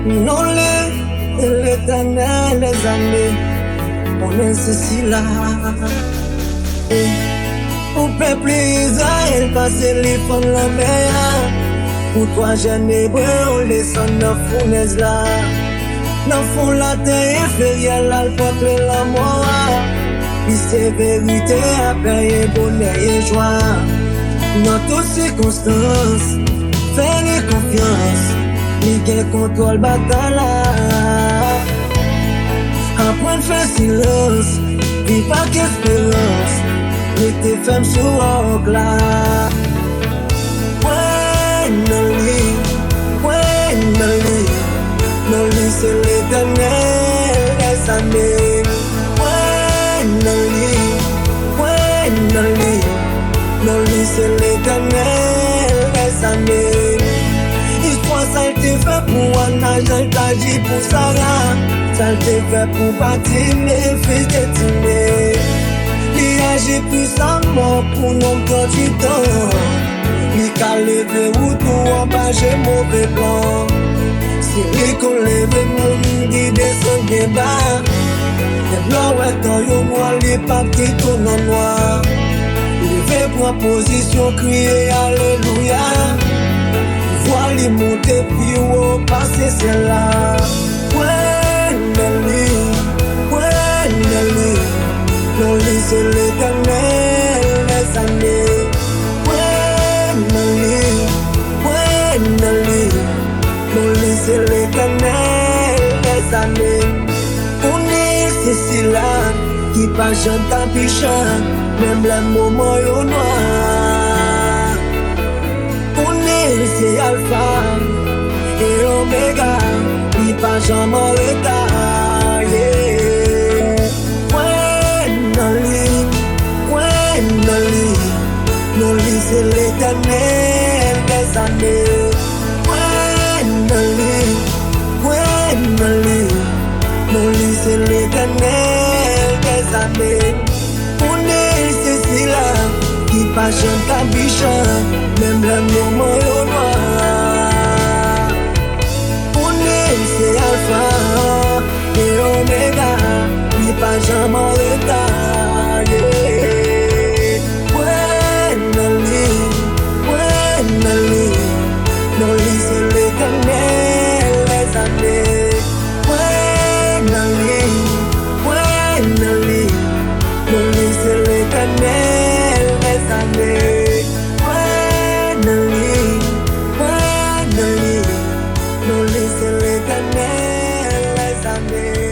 Non, l'Éternel les amis, on est ceci là. Au peuple Israël, passer les femmes la mer. Pour toi, jeune hébreu, on descend dans la fournaise là. Dans le fond, la terre inférieure, là, le peuple la mort. Puis c'est vérité, après, et bonheur et joie. Dans toutes circonstances, fais-lui confiance. Il gagne contrôle bataille là. Apprends de faire silence, vis pas qu'espérance. Mettez femme sur roc là. Ouais, non lit, c'est l'Éternel, les amis. Ouais, non lit, c'est l'Éternel, les amis. Histoire ça te fait pour Anna, j'en t'agis pour Sarah. Ça te fait pour Patine, fils de Timé. Il agit puissamment pour nous quand du temps. Il a levé ou tout en bas, j'ai mauvais plan. Si il qu'on lève mon dit descend des bas. Les blancs étant yo noir, les papes qui tournent en noir. Levé pour position, crier alléluia. Vois les monter puis au passer celle-là. Ouais, non lit, c'est l'Éternel, les amis. Ouais, non lit, c'est l'Éternel, les amis. On est ceci là, qui pas chante à pichant, même les moments au noir. On est c'est Alpha et Omega, qui pas jamais en retard. Non lit, c'est l'Éternel des années. Ouais, non lit, c'est l'Éternel des années. On est ceci là, qui pas chante à bichon, même le moment au noir. On est c'est Alpha et Omega, qui pas jamais en retard. Non lit, c'est l'Éternel, les années. Ouais, non lit, c'est l'Éternel, les années. Ouais, non lit, c'est l'Éternel, les années.